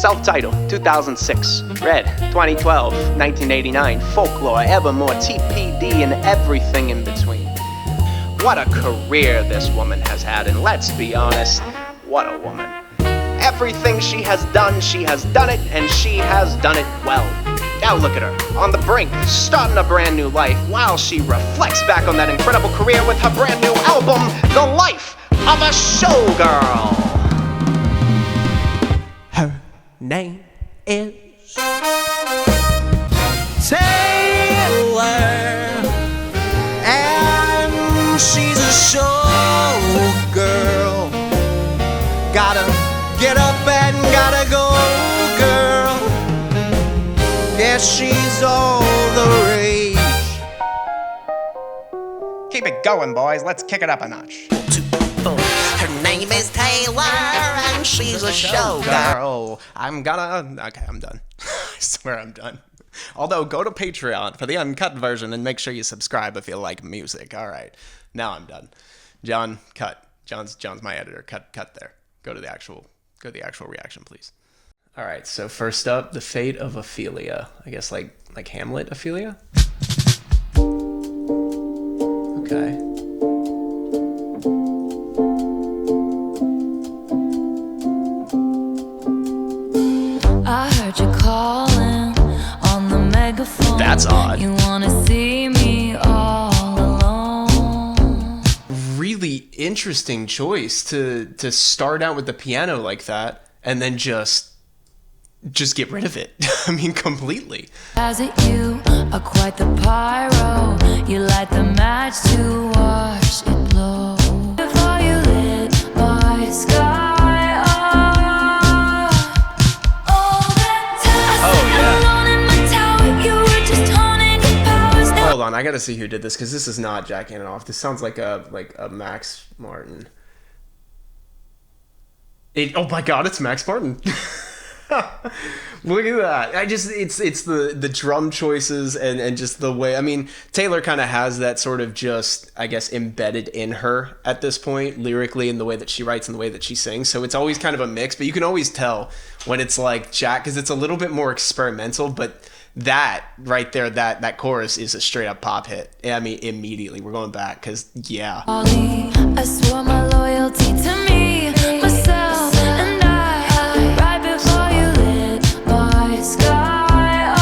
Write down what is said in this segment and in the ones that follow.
Self-titled, 2006. Red, 2012, 1989. Folklore, Evermore, TPD, and everything in between. What a career this woman has had, and let's be honest, what a woman. Everything she has done it, and she has done it well. Now look at her, on the brink, starting a brand new life, while she reflects back on that incredible career with her brand new album, The Life of a Showgirl. Her name is Taylor, and she's a showgirl. Gotta get up and gotta go, girl. Yeah, she's all the rage. Keep it going, boys. Let's kick it up a notch. 1, 2, 4. Her name is Taylor, and she's a showgirl. Okay, I'm done. I swear I'm done. Although, go to Patreon for the uncut version and make sure you subscribe if you like music. All right, now I'm done. John, cut. John's my editor. Cut there. Go to the actual reaction, please. All right, so first up, the fate of Ophelia. I guess like Hamlet, Ophelia? Okay. I heard you calling on the megaphone. That's odd. You wanna see me all alone. Really interesting choice to start out with the piano like that and then just get rid of it. I mean, completely. As it you are quite the pyro. You light the match to watch it blow. Before you lit my sky up. All that time I sat alone in my tower. You were just honing your powers. Hold on, I gotta see who did this because this is not Jack Antonoff. This sounds like a Max Martin. Oh my God, it's Max Martin. Look at that. It's the drum choices and just the way, I mean, Taylor kind of has that sort of just, I guess, embedded in her at this point, lyrically, in the way that she writes and the way that she sings. So it's always kind of a mix, but you can always tell when it's like Jack, because it's a little bit more experimental, but that right there, that chorus is a straight up pop hit. I mean, immediately we're going back because, yeah. I swore my loyalty to me, myself, and I, right before you lit my sky up.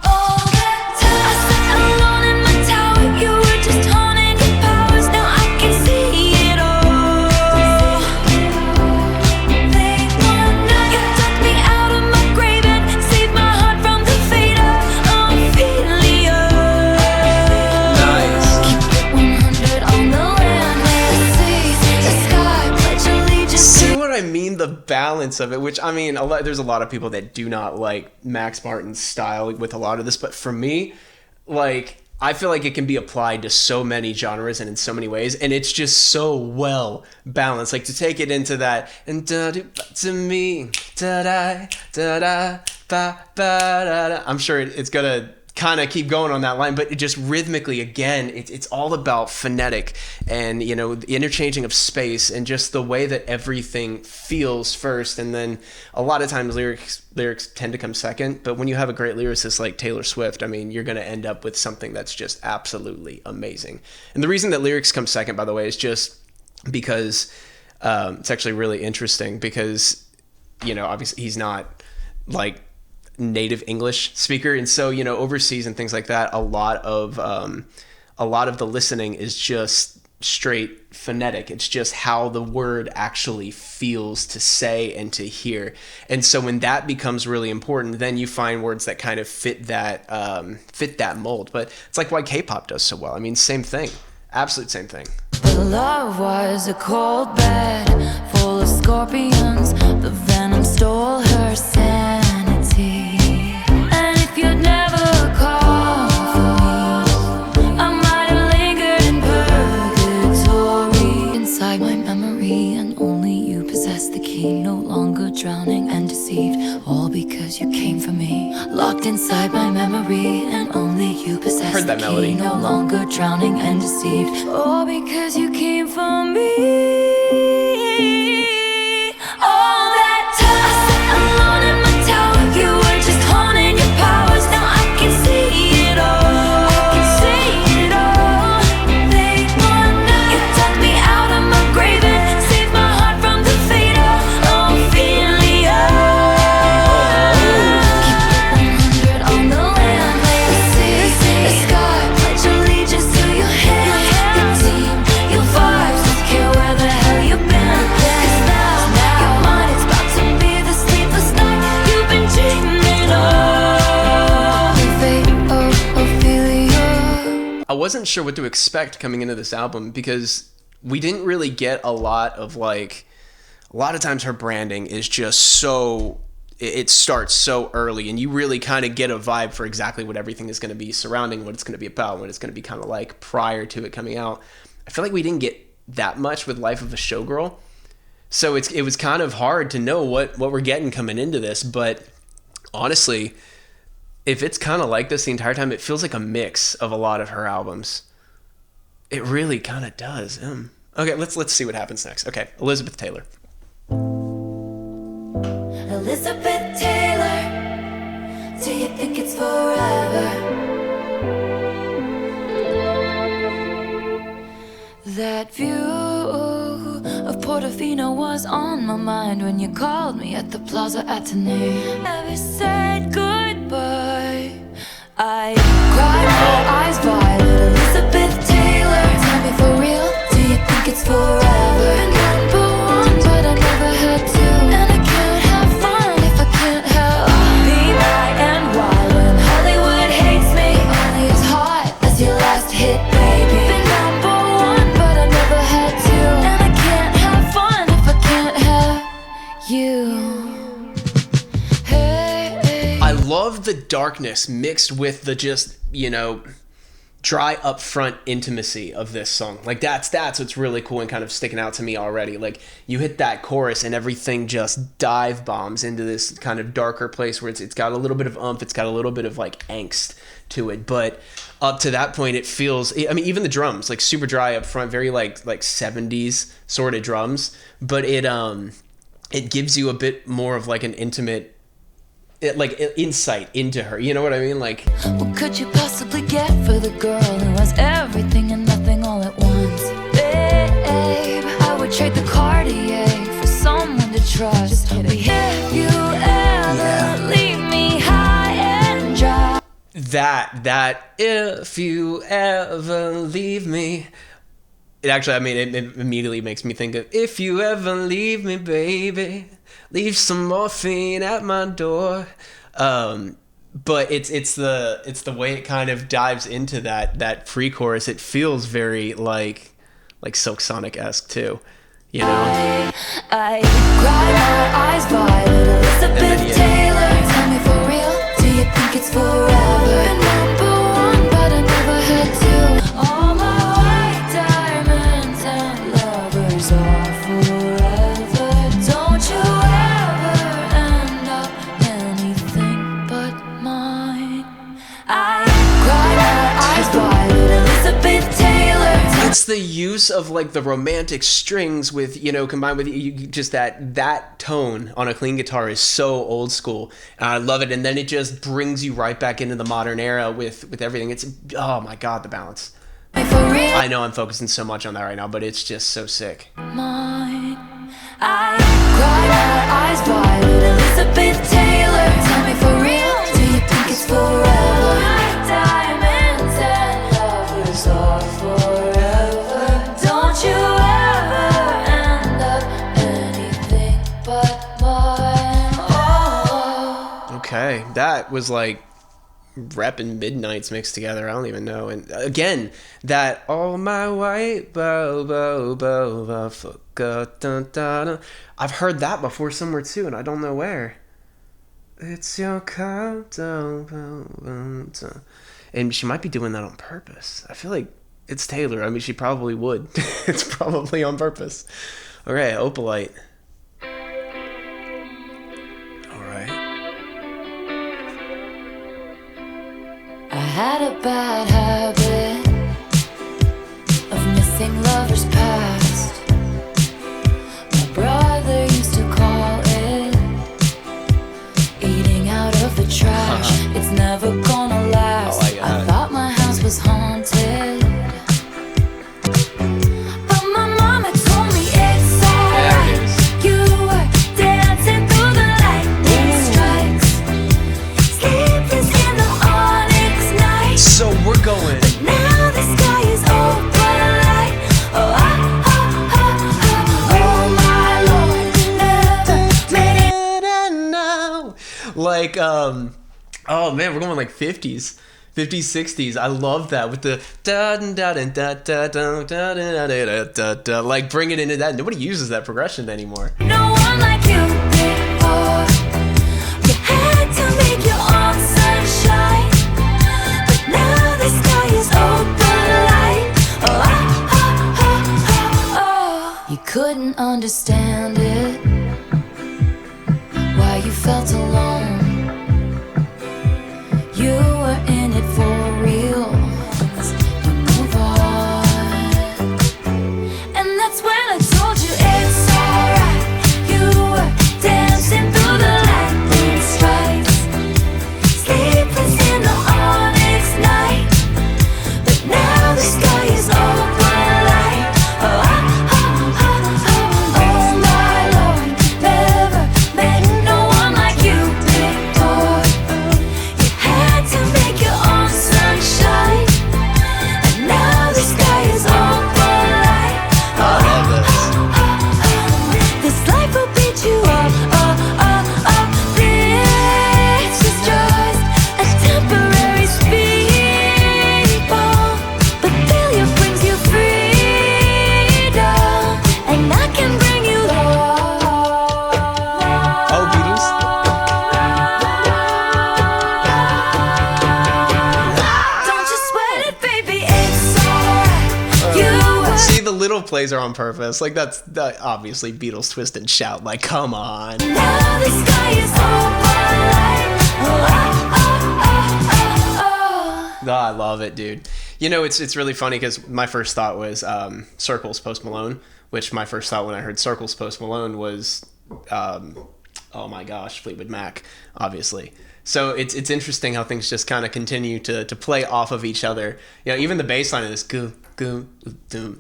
All that time I sat alone in my tower. You were just honing your powers. Now I can see it all. Late one night, you dug me out of my grave and saved my heart from the fate of Ophelia. Nice. Keep it 100 on the land, the sea, the sky, pledge allegiance. See what I mean? The balance of it, which, I mean, there's a lot of people that do not like Max Martin's style with a lot of this, but for me, like, I feel like it can be applied to so many genres and in so many ways, and it's just so well balanced. Like, to take it into that, and to me, da-da, da-da, ba, ba, da-da. I'm sure it's gonna kind of keep going on that line, but it just rhythmically, again, it's all about phonetic and, you know, the interchanging of space and just the way that everything feels first, and then a lot of times lyrics tend to come second. But when you have a great lyricist like Taylor Swift, I mean, you're going to end up with something that's just absolutely amazing. And the reason that lyrics come second, by the way, is just because it's actually really interesting because, you know, obviously he's not like native English speaker, and so, you know, overseas and things like that, a lot of the listening is just straight phonetic. It's just how the word actually feels to say and to hear. And so when that becomes really important, then you find words that kind of fit that mold. But it's like why K-pop does so well. I mean, same thing, absolute same thing. The love was a cold bed full of scorpions. The venom stole her sanity. And if you'd never called for me, I might have lingered in purgatory. Inside my memory, and only you possess the key. No longer drowning and deceived, all because you came for me. Locked inside my memory, and only you possess Heard that the melody. key. No longer drowning and deceived, all because you came for me. All that wasn't sure what to expect coming into this album because we didn't really get a lot of like, a lot of times her branding is just so, it starts so early and you really kind of get a vibe for exactly what everything is going to be surrounding, what it's going to be about, what it's going to be kind of like prior to it coming out. I feel like we didn't get that much with Life of a Showgirl. So it was kind of hard to know what we're getting coming into this, but honestly, if it's kind of like this the entire time, it feels like a mix of a lot of her albums. It really kind of does. Okay, let's see what happens next. Okay, Elizabeth Taylor. Elizabeth Taylor, do you think it's forever? That view of Portofino was on my mind when you called me at the Plaza Athénée. Never said goodbye. I cried my eyes violet. Elizabeth Taylor, tell me for real, do you think it's forever? Number one, but I never had to. And I can't have fun if I can't have be by and wild when Hollywood hates me. Only as hot as your last hit, baby. Been number one, but I never had to. And I can't have fun if I can't have you. I love the darkness mixed with the just, dry upfront intimacy of this song. Like that's what's really cool and kind of sticking out to me already. Like you hit that chorus and everything just dive bombs into this kind of darker place where it's got a little bit of oomph, it's got a little bit of like angst to it. But up to that point, it feels, I mean, even the drums, like super dry up front, very like 70s sort of drums, but it gives you a bit more of like an intimate insight into her, you know what I mean? Like, what could you possibly get for the girl who has everything and nothing all at once? Babe, I would trade the Cartier for someone to trust. Just kidding. If you ever leave me high and dry. That if you ever leave me. It actually, I mean, it immediately makes me think of if you ever leave me, baby, leave some morphine at my door. But it's the way it kind of dives into that pre-chorus. It feels very like Silk Sonic-esque too, you know. I cry my eyes violet. Elizabeth Taylor, tell me for real, do you think it's forever? Been number one, but I never had to. All my white diamonds and lovers are forever. Don't you ever end up anything but mine. I cry my eyes violet. Elizabeth Taylor. It's the use of like the romantic strings with, combined with just that tone on a clean guitar is so old school. And I love it. And then it just brings you right back into the modern era with everything. It's, oh my God, the balance. I know I'm focusing so much on that right now, but it's just so sick. Mine. I cry my eyes violet. Elizabeth Taylor, tell me for real, do you think it's forever? My diamonds and lovers are forever. Don't you ever end up anything but mine. Oh. Okay, that was like Rep and Midnights mixed together. I don't even know. And again, that all my white I've heard that before somewhere too, and I don't know where. It's your countdown. And she might be doing that on purpose. I feel like it's Taylor. I mean, she probably would. It's probably on purpose. Okay, Opalite. I had a bad habit of missing lovers past. My brother used to call it eating out of the trash. It's never gonna last. I thought my house was haunted, but my mama told me it's alright. You were dancing through the lightning strikes, sleepless in the so we're going. But now the sky is opalite. Oh my Lord, never made it. Like, oh man, we're going like 50s 50s, 60s. I love that with the da da da da da da da da da da da. Like bring it into that. Nobody uses that progression anymore. No one like you before. You had to make your own sunshine, but now the sky is Opalite. Oh. You couldn't understand it, why you felt alone. You were in it for real. You move on, and that's when I told you it's alright. You were dancing through the lightning strikes, sleepless in the onyx night, but now the sky is Opalite. Oh my Lord, never met no one like you before. You had to make your own sunshine, and now the sky is Opalite. I love this. This life will beat you up. This is just a temporary speed bump, but failure brings you freedom, and I can bring you love. Oh, Beatles. Don't you sweat it, baby, it's alright. You were See, the little plays are on purpose. Like that's obviously Beatles twist and shout. Like come on. now the sky is Opalite. Oh, I love it, dude. You know, it's really funny because my first thought was Circles Post Malone, which my first thought when I heard Circles Post Malone was, oh my gosh, Fleetwood Mac, obviously. So it's interesting how things just kind of continue to play off of each other. You know, even the bass line of this goo goo doom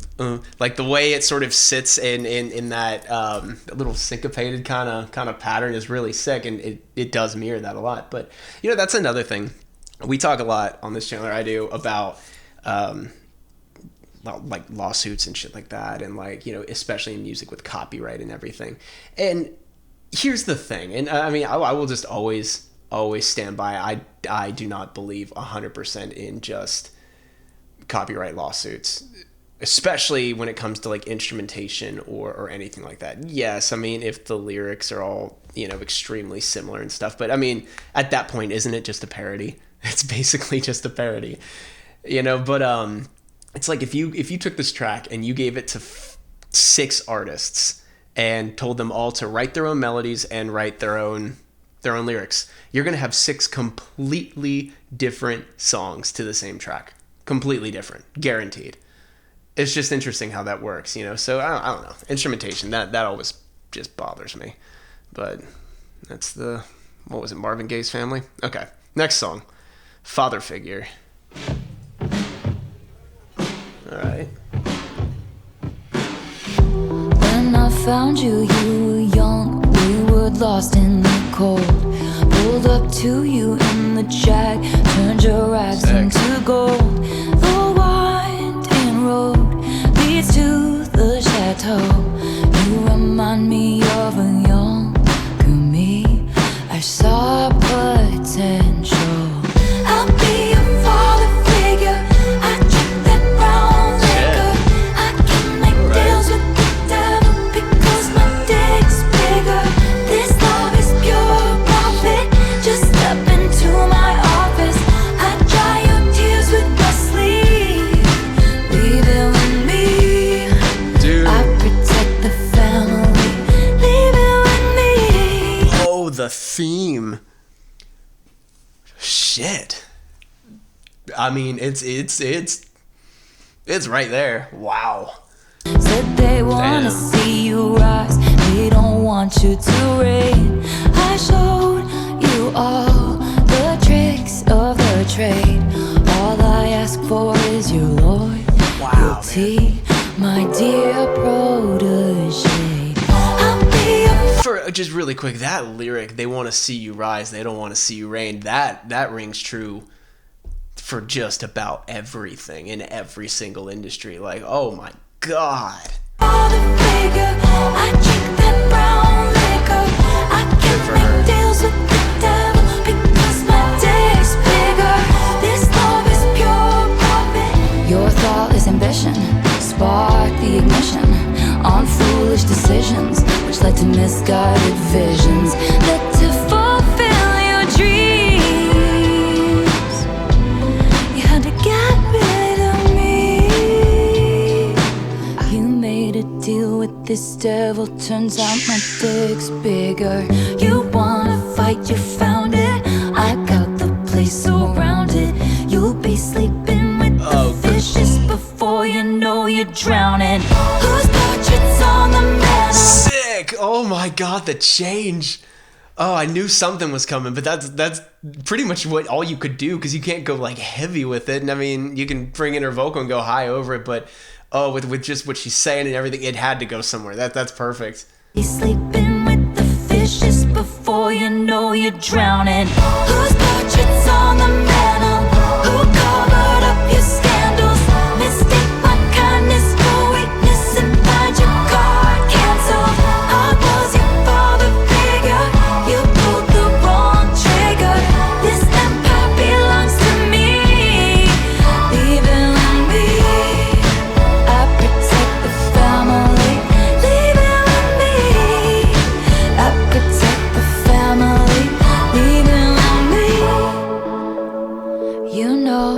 like the way it sort of sits in that little syncopated kind of pattern is really sick, and it does mirror that a lot. But you know, that's another thing. We talk a lot on this channel, or I do, about like lawsuits and shit like that, and like, you know, especially in music with copyright and everything. And here's the thing, and I mean, I will just always stand by. I do not believe 100% in just copyright lawsuits, especially when it comes to like instrumentation or anything like that. Yes, I mean, if the lyrics are all, you know, extremely similar and stuff, but I mean, at that point, isn't it just a parody? It's basically just a parody, you know. But it's like if you took this track and you gave it to 6 artists and told them all to write their own melodies and write their own lyrics, you're gonna have 6 completely different songs to the same track. Completely different, guaranteed. It's just interesting how that works, you know. So I don't know, instrumentation, that always just bothers me. But that's the, what was it, Marvin Gaye's Family? Okay, next song, Father Figure. All right. When I found you, you were young, we were lost in the cold. Pulled up to you in the jack, turned your rags into gold. The winding road leads to the chateau. You remind me of a younger me. I saw potential. I'll be a father figure. I drink that brown liquor. I can make deals with the devil because my dick's bigger. This love is pure profit. Just step into my office. I dry your tears with my sleeve. Leave it with me. Dude. I protect the family. Leave it with me. Oh, the theme. Shit. I mean, it's right there. Wow. Said they wanna Damn. see you rise. They don't want you to reign. I showed you all the tricks of the trade. All I ask for is your loyalty, my dear protege. I'll be a For just really quick, that lyric, they want to see you rise, they don't want to see you reign, that rings true for just about everything in every single industry. Like, oh my god. father figure. I drink that brown liquor. I can make deals with the devil because my dick's bigger. This love much led to misguided visions, led to fulfill your dreams. You had to get rid of me. You made a deal with this devil, turns out my dick's bigger. You wanna fight, you found it. I got the place surrounded. You'll be sleeping with the fishes before you know you're drowning. Whose portraits on the mantle? Sick! Oh my god, the change. Oh, I knew something was coming, but that's pretty much all you could do, because you can't go like heavy with it. And I mean, you can bring in her vocal and go high over it, but with just what she's saying and everything, it had to go somewhere. That's perfect. Be sleeping with the fishes before you know you're drowning. Whose portraits on the mantle? Who covered up your scandals? Mistake my kindness for weakness and find your card canceled. I was your father figure. You pulled the wrong trigger. This empire belongs to me. Leave it with me. I protect the family. Leave it with me. I protect the family. Leave it with me. You know,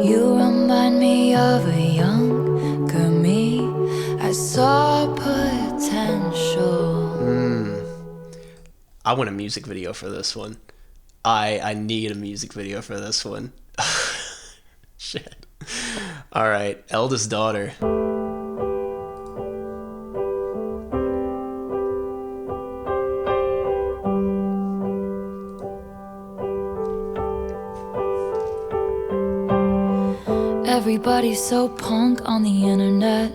you remind me of a younger me. I saw potential. I want a music video for this one. I need a music video for this one. Shit. All right, Eldest Daughter. Everybody's so punk on the internet.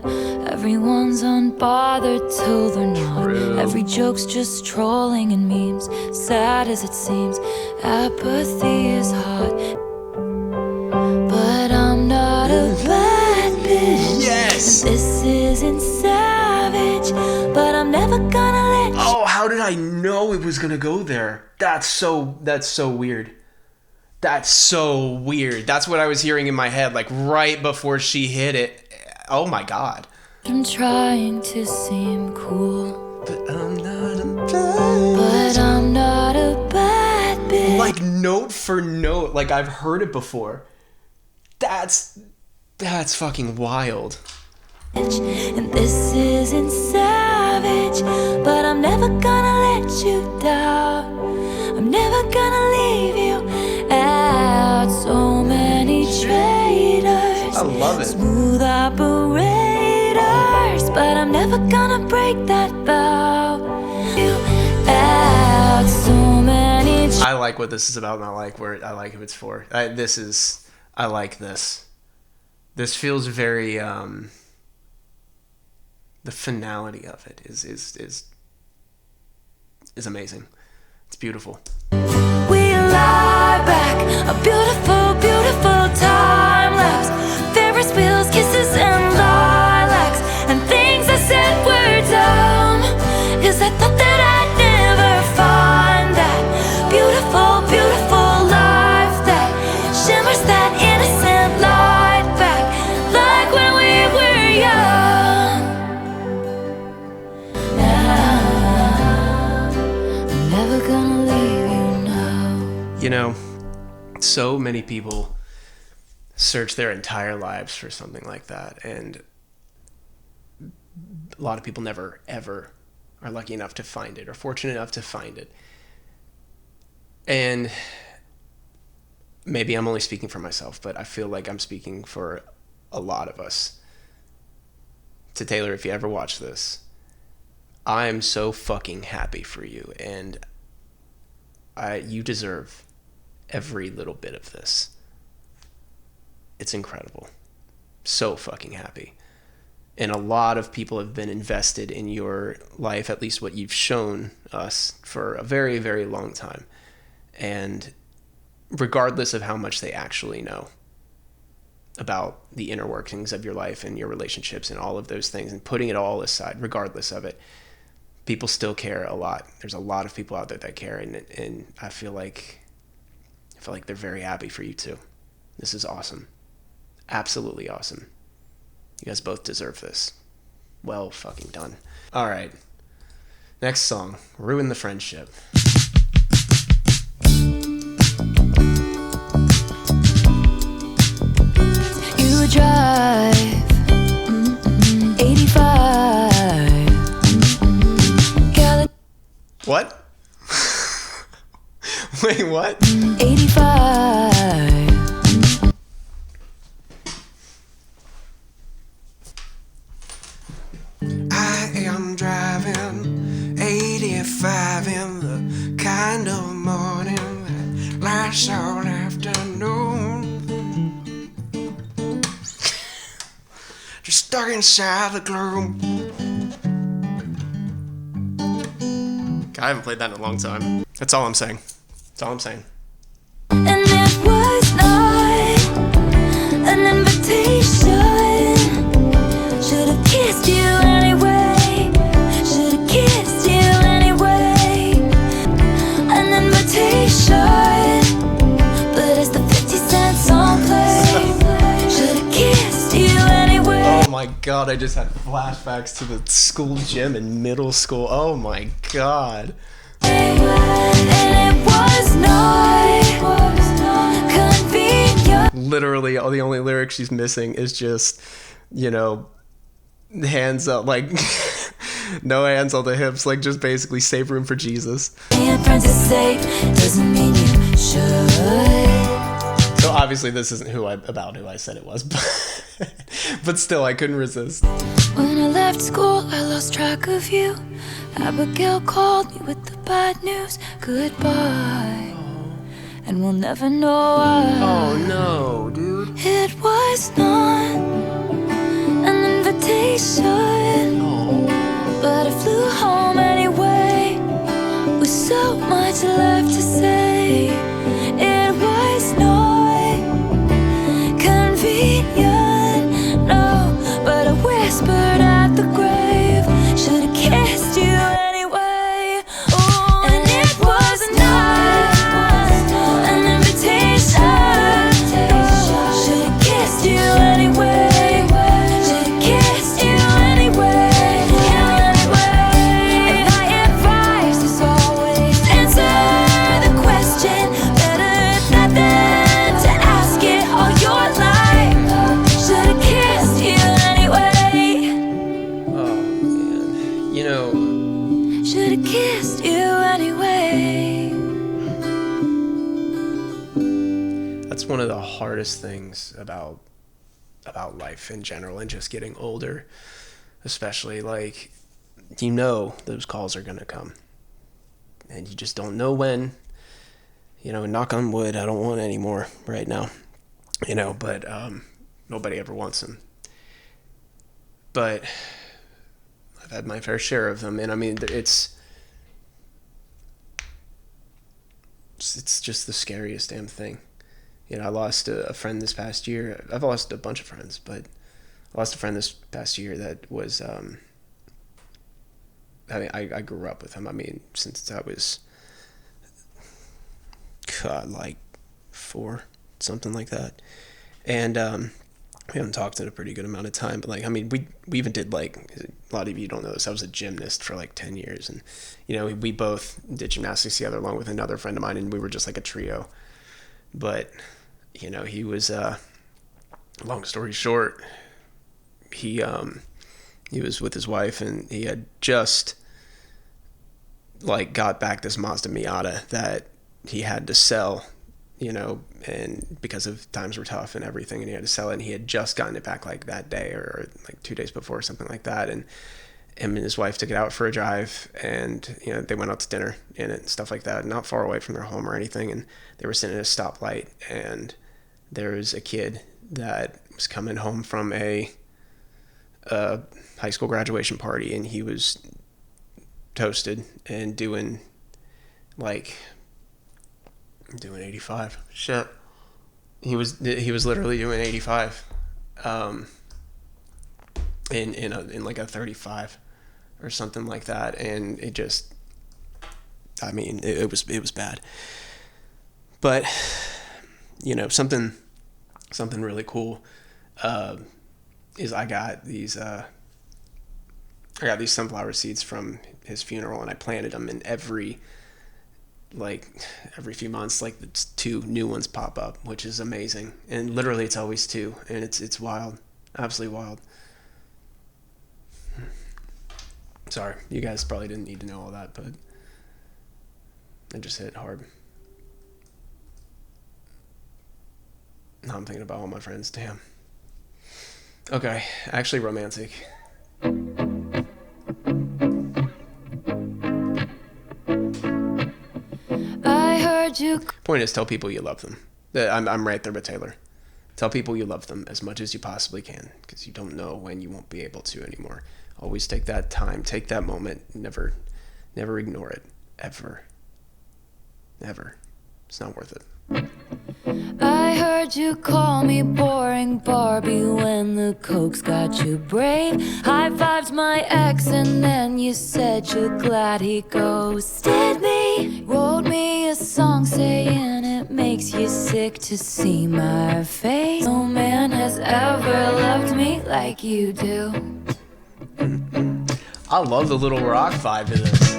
Everyone's unbothered till they're not. True. Every joke's just trolling and memes. Sad as it seems, apathy is hot. But I'm not a bad bitch. Yes! This isn't savage, but I'm never gonna let you. Oh, how did I know it was gonna go there? That's so weird. That's so weird. That's what I was hearing in my head, like right before she hit it. Oh my god. I'm trying to seem cool, But I'm not a but I'm not a bad bitch. like note for note, like I've heard it before. That's fucking wild. And this isn't savage, but I'm never gonna let you down. I'm never gonna leave you out. So many traitors, I love it. smooth operators, but I'm never gonna break that vow. You out. So many. I like what this is about, and I like who it's for. I like this. This feels very the finality of it is amazing. It's beautiful. We lie back, a beautiful, beautiful time lapse. Ferris wheels, kisses, and lilacs, and things I said were dumb, 'cause I thought that I'd never find that beautiful, beautiful life that shimmers that innocent light back, like when we were young. Now, I'm never gonna leave you now. You know, so many people search their entire lives for something like that, and a lot of people never ever are lucky enough to find it or fortunate enough to find it. And maybe I'm only speaking for myself, but I feel like I'm speaking for a lot of us. To Taylor, if you ever watch this, I'm so fucking happy for you, and you deserve every little bit of this. It's incredible. So fucking happy. And a lot of people have been invested in your life, at least what you've shown us, for a very, very long time. And regardless of how much they actually know about the inner workings of your life and your relationships and all of those things, and putting it all aside, regardless of it, people still care a lot. There's a lot of people out there that care, and I feel like they're very happy for you too. This is awesome. Absolutely awesome. You guys both deserve this. Well fucking done. All right. Next song, Ruin the Friendship. You drive 85. What? Wait, what? 85. I am driving 85 in the kind of morning that lasts all afternoon. Just stuck inside the gloom. I haven't played that in a long time. That's all I'm saying. That's all I'm saying. And it was not an invitation. Should've kissed you anyway. Should've kissed you anyway. An invitation, but as the 50-cent song played, should've kissed you anyway. Oh my god, I just had flashbacks to the school gym in middle school. Oh my god. And it was not convenient. Literally, the only lyric she's missing is just, hands up, like, no hands on the hips, like, just basically save room for Jesus. Being friends is safe doesn't mean you should. So obviously this isn't who I said it was, but still, I couldn't resist. When I left school, I lost track of you. Abigail called me with the bad news. Goodbye. And we'll never know why. Oh no, dude. It was not an invitation, but I flew home anyway with so much left to say. It was not convenient, no, but I whispered at the grave. Should've kissed you anyway. Oh, and it was not an invitation. Should've kissed you anyway. Should've kissed you anyway. And my advice is always answer the question. Better not than to ask it all your life. Should've kissed you anyway. Oh man, Should've kissed you anyway. that's one of the hardest things about life in general, and just getting older, especially, like, those calls are gonna come, and you just don't know when. Knock on wood, I don't want any more right now, but nobody ever wants them. But I've had my fair share of them, and I mean, it's just the scariest damn thing. I lost a friend this past year. I've lost a bunch of friends, but I lost a friend this past year that was, I grew up with him. I mean, since I was, like 4, something like that. And we haven't talked in a pretty good amount of time, but, like, I mean, we even did, like, a lot of you don't know this, I was a gymnast for like 10 years, and we both did gymnastics together along with another friend of mine, and we were just like a trio. But he was, long story short, he was with his wife, and he had just, like, got back this Mazda Miata that he had to sell, and because of times were tough and everything, and he had to sell it, and he had just gotten it back, like, that day or like 2 days before, something like that. And him and his wife took it out for a drive, and they went out to dinner in it and stuff like that, not far away from their home or anything. And they were sitting at a stoplight, and there was a kid that was coming home from a high school graduation party, and he was toasted and doing 85. Shit. He was literally doing 85 in like a 35 or something like that, and it just, I mean, it was bad. But something really cool is I got these I got these sunflower seeds from his funeral, and I planted them, and every few months, like, 2 new ones pop up, which is amazing. And literally it's always 2, and it's wild, absolutely wild. Sorry, you guys probably didn't need to know all that, but it just hit hard. Now I'm thinking about all my friends. Damn. Okay, actually romantic. Point is, tell people you love them. I'm right there with Taylor. Tell people you love them as much as you possibly can, because you don't know when you won't be able to anymore. Always take that time, take that moment. Never ignore it. Ever. Never. It's not worth it. I heard you call me boring Barbie when the coke's got you brave. High-fived my ex and then you said you're glad he ghosted me. Wrote me a song saying it makes you sick to see my face. No man has ever loved me like you do. I love the little rock vibe of this.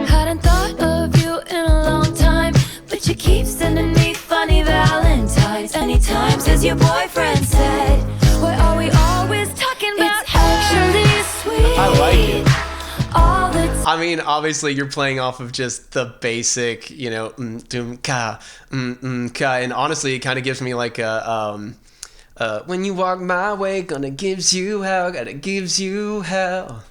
Hadn't thought of you in a long time, but you keep sending me funny valentines. Anytime, as your boyfriend said, why are we always talking about? It's actually sweet. I like it. All the time. I mean, obviously you're playing off of just the basic, doom ka, ka, and honestly, it kind of gives me like a when you walk my way, gonna gives you hell, gotta gives you hell.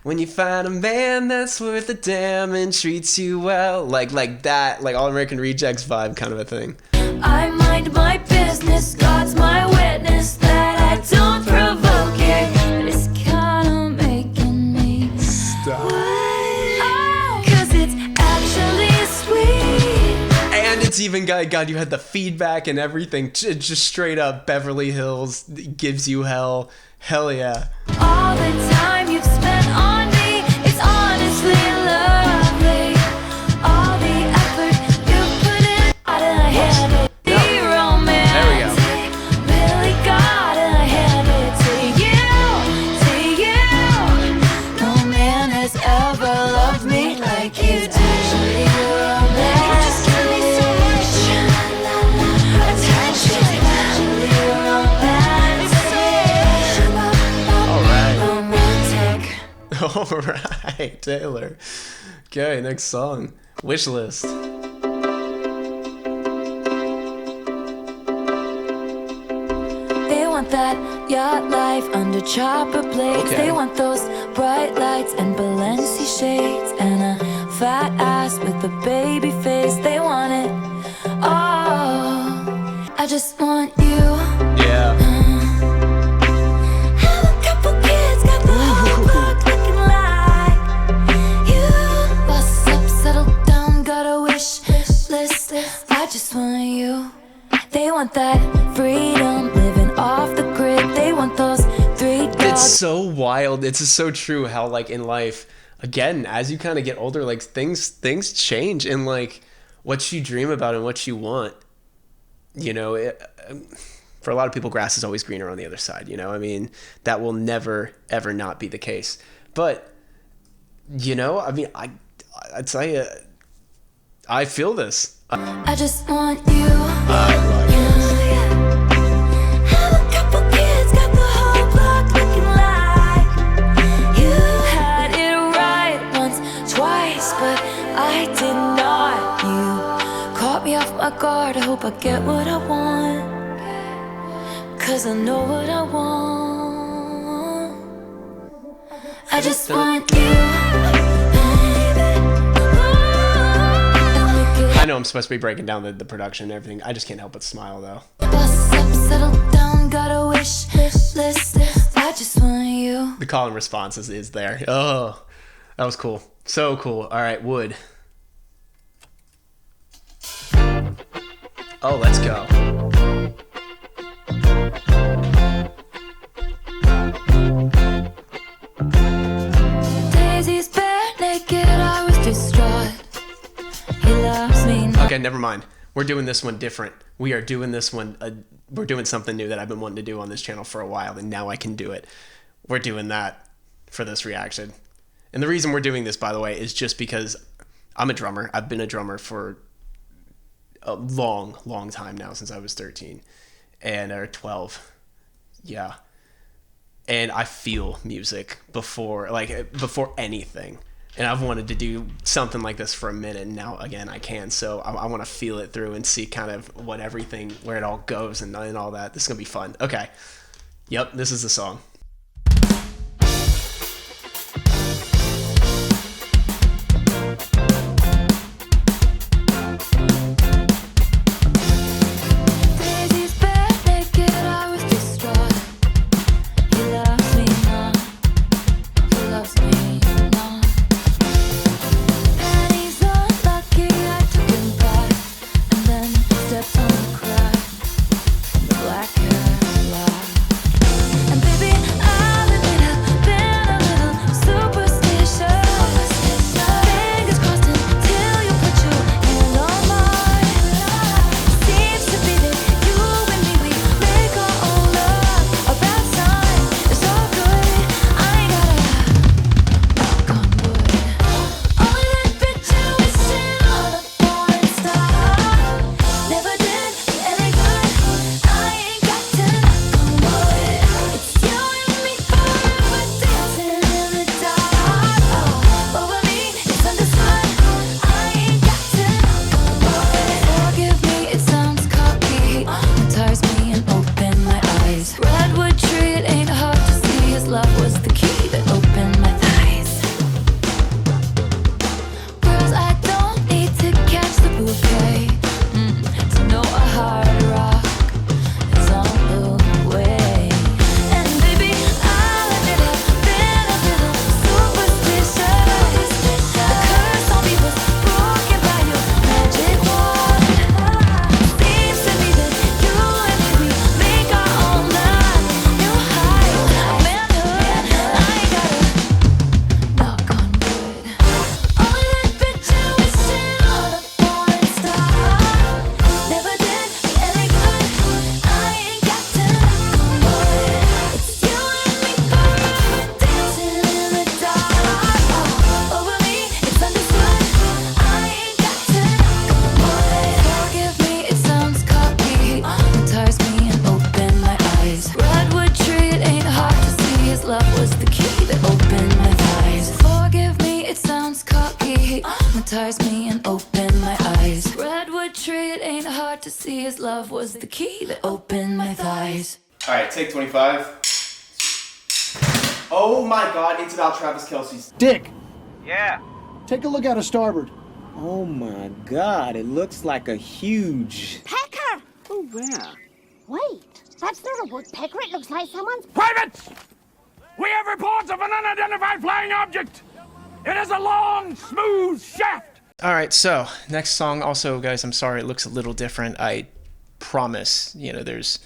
When you find a man that's worth a damn and treats you well, like that, like All American Rejects vibe kind of a thing. I mind my business, God's my witness that I don't provoke it, but it's kinda making me Stop. Oh, 'cause it's actually sweet. And it's even God, you had the feedback and everything, just straight up Beverly Hills gives you hell. Hell yeah. All the time you've spent on me, it's honestly lovely. All the effort you put in, and I had it. Be romantic. There we go. Really got it. I hand it to you. No man has ever loved me like you do. Actually romantic. You just give me so much attention. Actually romantic. All right, Taylor. Okay, next song. Wish List. They want that yacht life under chopper blades. Okay. They want those bright lights and Balenci shades and a fat ass with a baby face. They want it all. I just want you. Yeah. Have a couple kids, got the whole block looking like you. Boss up, settle down, got a wish list. I just want you. They want that freedom, living off the grid. They want those 3 dogs. It's so wild. It's so true how, like, in life, again, as you kind of get older, like, things change in, like, what you dream about and what you want. For a lot of people, grass is always greener on the other side. I mean, that will never, ever not be the case. But, I mean, I'd tell you, I feel this. I just want you. I like it. Have a couple kids, got the whole block looking like you. Had it right once, twice, but I did not. You caught me off my guard. I hope I get what I want, 'cause I know what I want. I just want you. I know I'm supposed to be breaking down the production and everything. I just can't help but smile, though. Boss up, settle down, got a wish list. I just want you. The call and response is there. Oh, that was cool. So cool. All right, Wood. Oh, let's go. Daisy's bare naked, I was distraught. He loves me now. Okay, never mind. We're doing this one different. We are doing this one. We're doing something new that I've been wanting to do on this channel for a while, and now I can do it. We're doing that. for this reaction. And the reason we're doing this, by the way, is just because I'm a drummer. I've been a drummer for a long, long time now, since I was 13 or 12. Yeah. And I feel music before anything. And I've wanted to do something like this for a minute, and now again I can. So I want to feel it through and see kind of where it all goes and all that. This is gonna be fun. Okay. Yep, this is the song. Hypnotize me and open my eyes. Redwood tree, it ain't hard to see. His love was the key that opened my thighs. Alright, take 25. Oh my god, it's about Travis Kelce's. Dick! Yeah? Take a look out of starboard. Oh my god, it looks like a huge... Pecker! Oh, where? Wait, that's not a woodpecker. It looks like someone's... Privates! We have reports of an unidentified flying object! It is a long, smooth shaft! Alright, so, next song also, guys, I'm sorry, it looks a little different. I promise, there's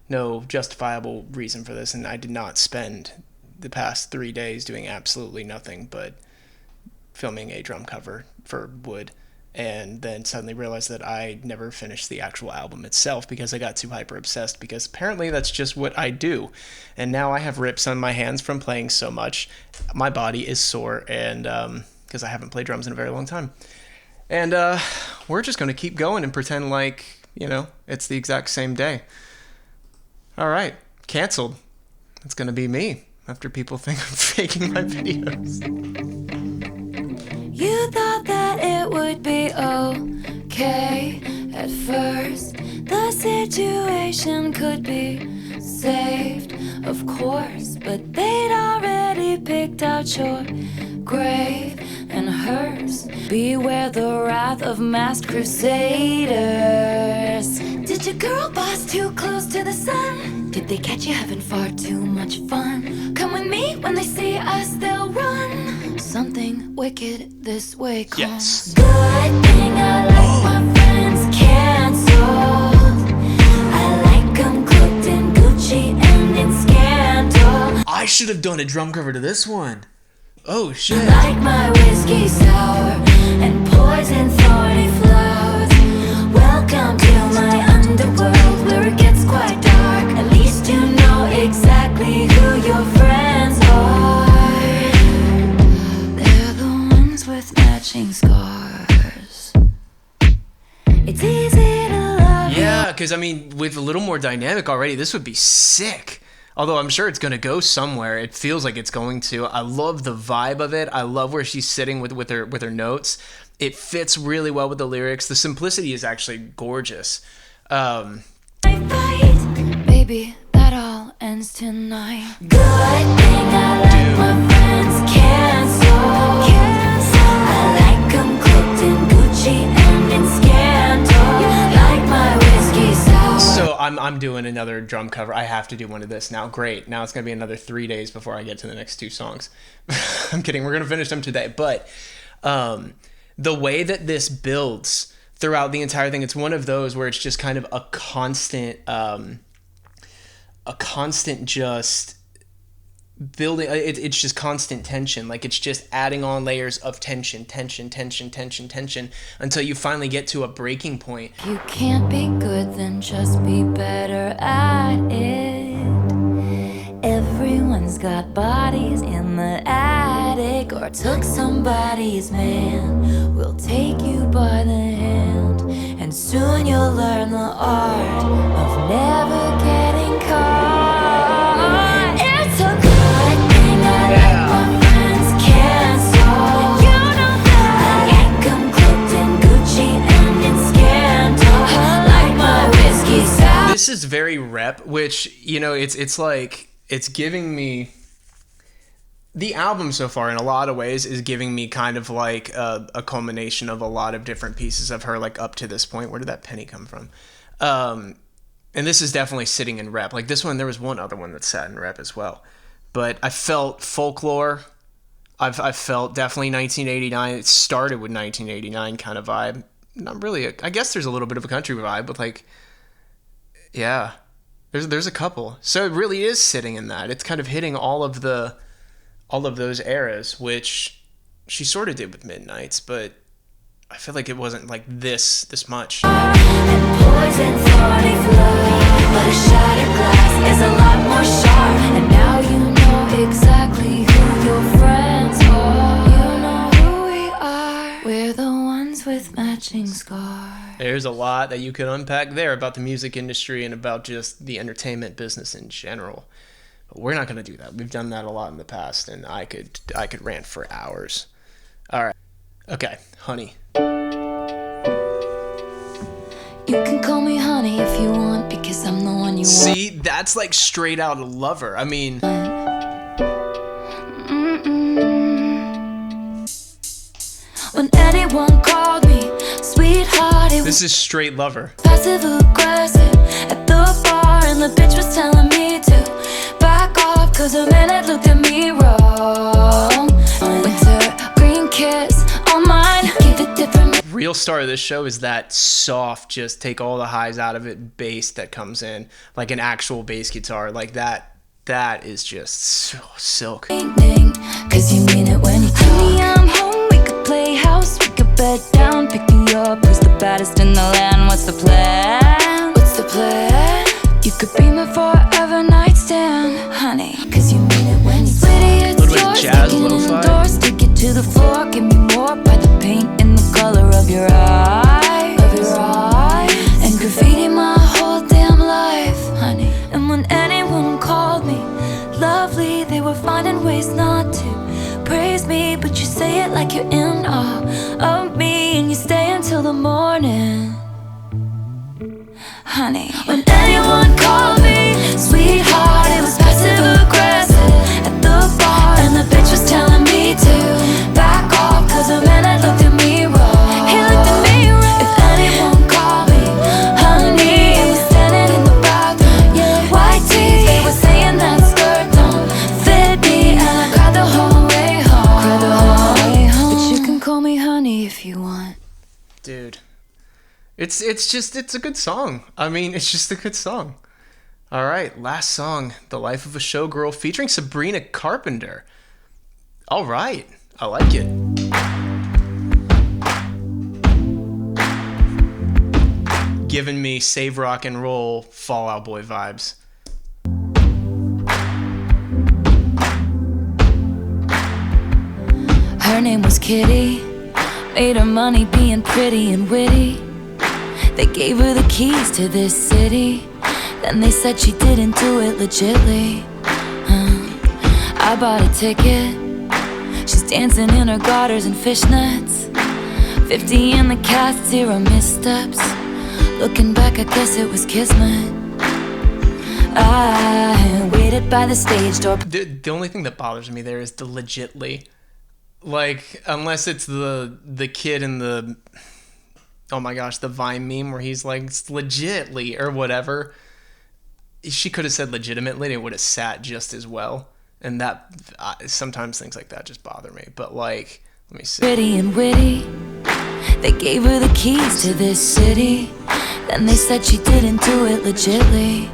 no justifiable reason for this, and I did not spend the past 3 days doing absolutely nothing but filming a drum cover for Wood, and then suddenly realized that I never finished the actual album itself because I got too hyper obsessed, because apparently that's just what I do. And now I have rips on my hands from playing so much. My body is sore, and because I haven't played drums in a very long time. And we're just going to keep going and pretend like, it's the exact same day. All right, canceled. It's going to be me after people think I'm faking my videos. You thought that it would be okay at first. The situation could be saved, of course, but they'd already picked out your grave and hers. Beware the wrath of masked crusaders. Did your girl boss too close to the sun? Did they catch you having far too much fun? Come with me, when they see us they'll run. Something wicked this way comes. Yes. Good thing I like my friends canceled. I like them cooked in Gucci and in Scandal. I should have done a drum cover to this one. Oh, shit. I like my whiskey sour and poison thorny flowers. Welcome to my underworld where it gets quite dark. At least you know exactly who your friends are. ones with matching scars. It's easy to love you. Yeah, because I mean, with a little more dynamic already, this would be sick. Although I'm sure it's going to go somewhere. It feels like it's going to. I love the vibe of it. I love where she's sitting with her notes. It fits really well with the lyrics. The simplicity is actually gorgeous. Baby, that all ends tonight. Good thing I let my friends cancel. I like 'em cloaked in Gucci and in scandal. Like my whiskey sour. So I'm doing another drum cover. I have to do one of this now. Great. Now it's going to be another 3 days before I get to the next 2 songs. I'm kidding. We're going to finish them today. But the way that this builds throughout the entire thing, it's one of those where it's just kind of a constant just building. It's just constant tension. Like, it's just adding on layers of tension until you finally get to a breaking point. You can't be good, then just be better at it. Everyone's got bodies in the attic, or took somebody's man. We'll take you by the hand, and soon you'll learn the art of never getting caught. It's a good thing I let my friends cancel. You know that I like 'em cloaked in Gucci and in scandal. Like my whiskey sour. This is very rep, which, you know, it's like, it's giving me, the album so far in a lot of ways is giving me kind of like a culmination of a lot of different pieces of her, like up to this point. Where did that penny come from? And this is definitely sitting in rep. Like this one, there was one other one that sat in rep as well. But I felt folklore. I felt definitely 1989. It started with 1989 kind of vibe. Not really. I guess there's a little bit of a country vibe, but like, yeah. There's a couple. So it really is sitting in that. It's kind of hitting all of those eras, which she sort of did with Midnights, but I feel like it wasn't like this much. And poison thorny flow, but a shattered glass is a lot more sharp. And now you know exactly who your friends are. You know who we are. We're the ones with matching scars. There's a lot that you could unpack there about the music industry and about just the entertainment business in general. But we're not going to do that. We've done that a lot in the past, and I could rant for hours. All right. Okay, Honey. You can call me honey if you want, because I'm the one you want. See, that's like straight out a Lover. I mean, When anyone called me sweetheart, it was this is straight Lover. passive aggressive at the bar, and the bitch was telling me to back off, cause a man had looked at me wrong. Winter green kiss on mine, give it different. Real star of this show is that soft, just take all the highs out of it bass that comes in, like an actual bass guitar, like that is just so silk. Cause you mean it when you talk. Honey, I'm home, we could play house, we could bed down, pick you up, who's the baddest in the land, what's the plan? What's the plan? You could be my forever nightstand, honey, cause you mean it when you talk. Sweetie, it's Little bit of yours, jazz stick it in the lo-fi. door, stick it to the floor, give me more by the paint in the color of your eyes. Of your eyes. And graffiti my whole damn life, honey. And when anyone called me lovely, they were finding ways not to praise me, but you say it like you're in awe of me, and you stay until the morning, honey. When anyone called me sweetheart, it was passive aggressive at the bar, and the bitch was telling me to back off, cause a man had looked at me wrong. He looked at me wrong. If anyone called me honey, it was standing in the bathroom, yeah. White teeth, they were saying that skirt don't fit me, and I cried the whole way home. Cried the whole way home. But you can call me honey if you want. Dude. It's a good song. I mean, it's just a good song. All right, last song, The Life of a Showgirl, featuring Sabrina Carpenter. All right, I like it. Giving me Save Rock and Roll, Fall Out Boy vibes. Her name was Kitty. Made her money being pretty and witty. They gave her the keys to this city. Then they said she didn't do it legitly. I bought a ticket. She's dancing in her garters and fishnets. 50 in the cast, 0 missteps. Looking back, I guess it was kismet. I waited by the stage door. The only thing that bothers me there is the legitly. Like, unless it's the kid in the, oh my gosh, the Vine meme where he's like, it's legitly or whatever. She could have said legitimately and it would have sat just as well. And that, sometimes things like that just bother me. But like, let me see. Pretty and witty. They gave her the keys to this city. Then they said she didn't do it legitly.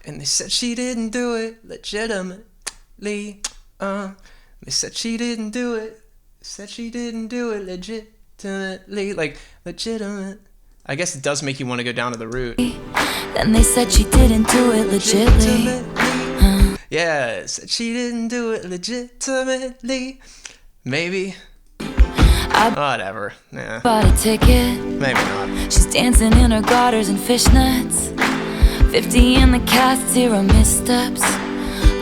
And they said she didn't do it legitimately. They said she didn't do it. Said she didn't do it legitimately. Like, legitimate. I guess it does make you want to go down to the root. Then they said she didn't do it legitly. Yeah, said she didn't do it legitimately. Maybe. Whatever. Yeah. Bought a ticket. Maybe not. She's dancing in her garters and fishnets. 50 in the cast, 0 missteps.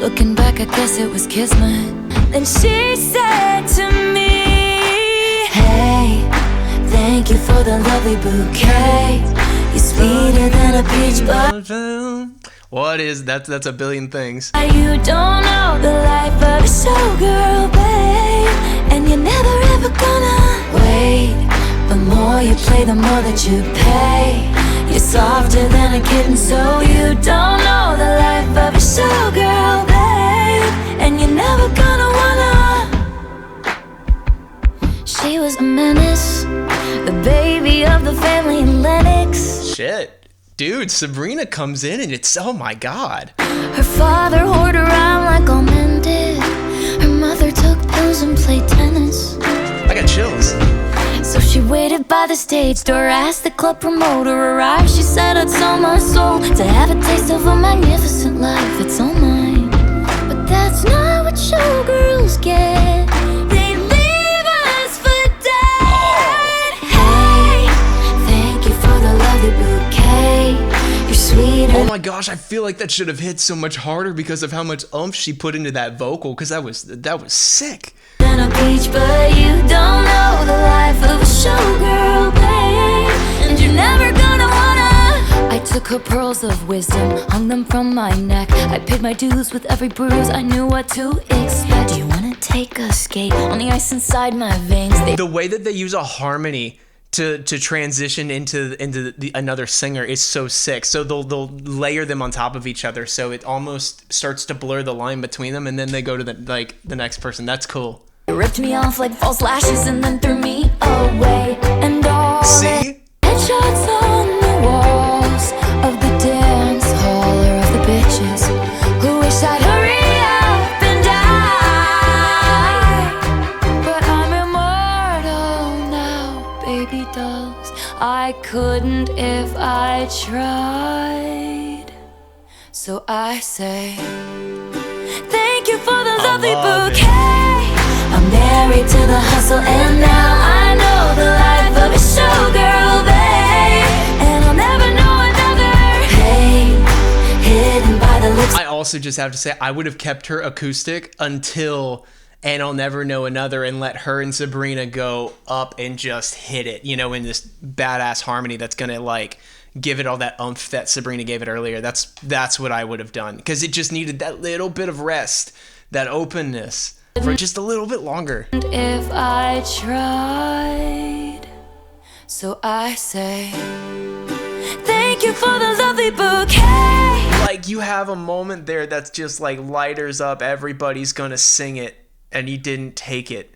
Looking back, I guess it was kismet. Then she said to me, hey, thank you for the lovely bouquet. You're sweeter than a peach, but what is that's a billion things. you don't know the life of a showgirl, babe. And you're never ever gonna wait. The more you play, the more that you pay. You're softer than a kitten, so you don't know the life of a showgirl, babe. And you're never gonna wanna. She was a menace, the baby of the family in Lennox. Shit. Dude, Sabrina comes in and it's, oh my god. Her father whored around like all men did. Her mother took pills and played tennis. I got chills. So she waited by the stage door, asked the club promoter arrive. She said I'd sell my soul to have a taste of a magnificent life. It's all mine. But that's not what showgirls get. They leave us for dead. Hey, thank you for the lovely bouquet. You're sweeter. Oh my gosh, I feel like that should have hit so much harder because of how much oomph she put into that vocal, because that was sick. Than a beach, but you don't know the life of a showgirl, babe. And you're never gonna wanna. I took her pearls of wisdom, hung them from my neck. I paid my dues with every bruise, I knew what to expect. Do you wanna take a skate on the ice inside my veins? The way that they use a harmony to transition into another singer is so sick. So they'll layer them on top of each other, so it almost starts to blur the line between them, and then they go to the next person. That's cool. They ripped me off like false lashes and then threw me away. And all See? headshots on the walls of the dance hall are of the bitches who wish I'd hurry up and die. But I'm immortal now, baby dolls. I couldn't if I tried. So I say, thank you for the lovely bouquet. I'm married to the hustle and now I know the life of a showgirl, babe. And I'll never know another pain hidden by the lips. I also just have to say, I would have kept her acoustic until And I'll Never Know Another and let her and Sabrina go up and just hit it, you know, in this badass harmony that's going to, like, give it all that oomph that Sabrina gave it earlier. That's what I would have done, because it just needed that little bit of rest, that openness, for just a little bit longer. If I tried, so I say, thank you for the lovely bouquet. Like, you have a moment there that's just like lighters up, everybody's gonna sing it, and you didn't take it.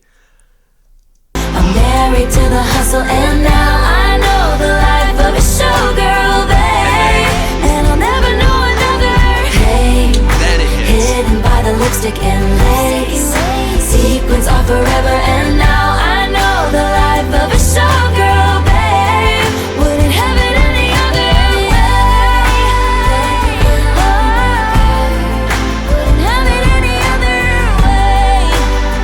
I'm married to the hustle and now I know the life of a showgirl, babe. And I'll never know another pain Then it hits. hidden by the lipstick and lace. Sequins are forever and now I know the life of a showgirl, babe. Wouldn't have it any other way. Wouldn't have it any other way.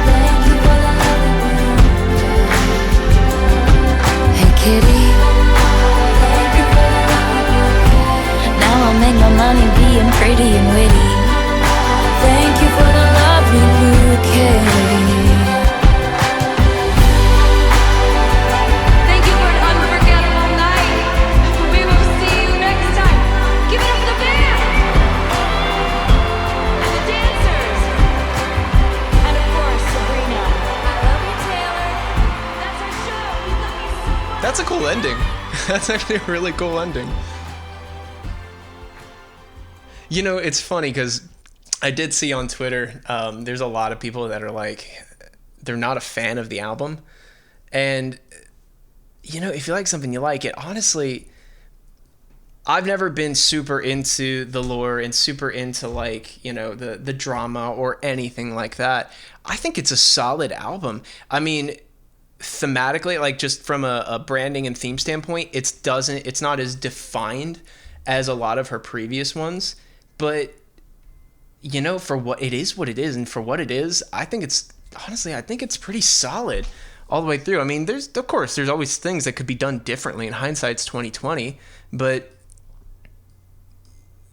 Thank you for the lovely That's a cool ending. That's actually a really cool ending. You know, it's funny because I did see on Twitter, there's a lot of people that are like, they're not a fan of the album. And, you know, if you like something, you like it. Honestly, I've never been super into the lore and super into, like, you know, the drama or anything like that. I think it's a solid album. I mean, thematically, like, just from a branding and theme standpoint, it's not as defined as a lot of her previous ones. But, you know, for what it is, and for what it is, I think it's pretty solid all the way through. I mean, there's always things that could be done differently. In hindsight's 2020, but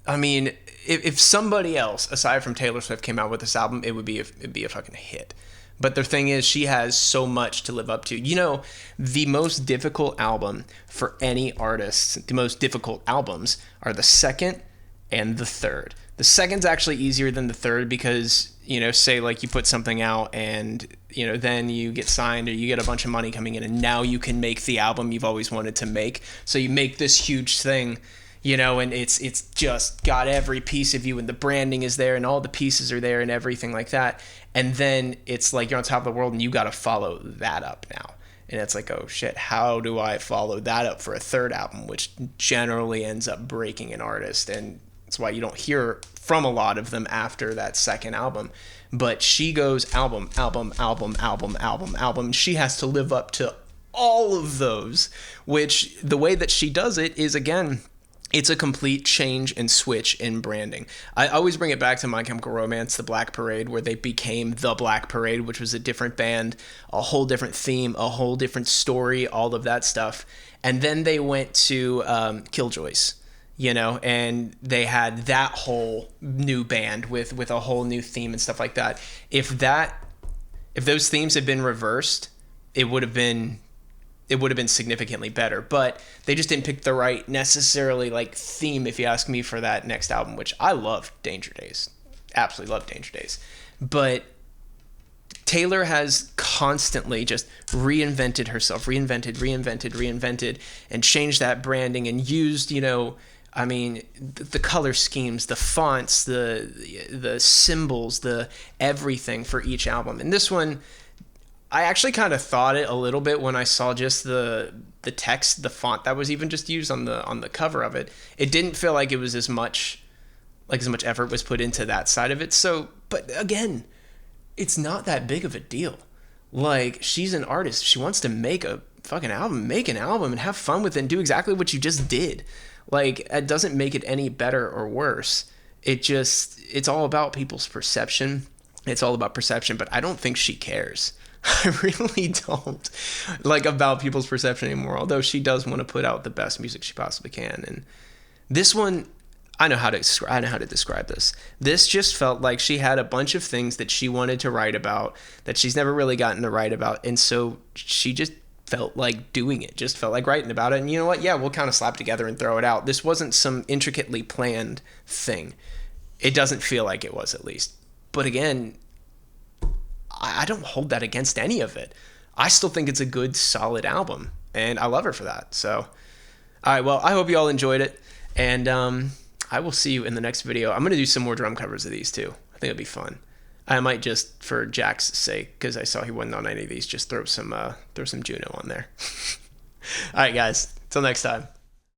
I mean, if somebody else aside from Taylor Swift came out with this album, it'd be a fucking hit. But the thing is, she has so much to live up to. You know, the most difficult album for any artist, the most difficult albums are the second and the third. The second's actually easier than the third because, you know, say like you put something out and, you know, then you get signed or you get a bunch of money coming in and now you can make the album you've always wanted to make. So you make this huge thing, you know, and it's just got every piece of you and the branding is there and all the pieces are there and everything like that. And then it's like you're on top of the world and you got to follow that up now. And it's like, oh shit, how do I follow that up for a third album, which generally ends up breaking an artist. And that's why you don't hear from a lot of them after that second album. But she goes album. She has to live up to all of those, which the way that she does it is, again, it's a complete change and switch in branding. I always bring it back to My Chemical Romance, The Black Parade, where they became The Black Parade, which was a different band, a whole different theme, a whole different story, all of that stuff. And then they went to Killjoys, you know, and they had that whole new band with a whole new theme and stuff like that. If those themes had been reversed, it would have been significantly better, but they just didn't pick the right necessarily like theme, if you ask me, for that next album, which I love Danger Days. Absolutely love Danger Days. But Taylor has constantly just reinvented herself, reinvented, and changed that branding and used, you know, I mean, the color schemes, the fonts, the symbols, the everything for each album. And this one, I actually kind of thought it a little bit when I saw just the text, the font that was even just used on the cover of it. It didn't feel like it was as much effort was put into that side of it. So, but again, it's not that big of a deal. Like, she's an artist. She wants to make a fucking album, make an album and have fun with it and do exactly what you just did. Like, it doesn't make it any better or worse. It's all about people's perception. It's all about perception, but I don't think she cares. I really don't like about people's perception anymore, although she does want to put out the best music she possibly can. And this one, I know how to describe this. This just felt like she had a bunch of things that she wanted to write about that she's never really gotten to write about, and so she just felt like doing it, just felt like writing about it. And you know what? Yeah, we'll kind of slap together and throw it out. This wasn't some intricately planned thing. It doesn't feel like it was, at least. But again, I don't hold that against any of it. I still think it's a good, solid album, and I love her for that. So, all right, well, I hope you all enjoyed it, and I will see you in the next video. I'm going to do some more drum covers of these, too. I think it'll be fun. I might just, for Jack's sake, because I saw he wasn't on any of these, just throw some Juno on there. All right, guys. Till next time.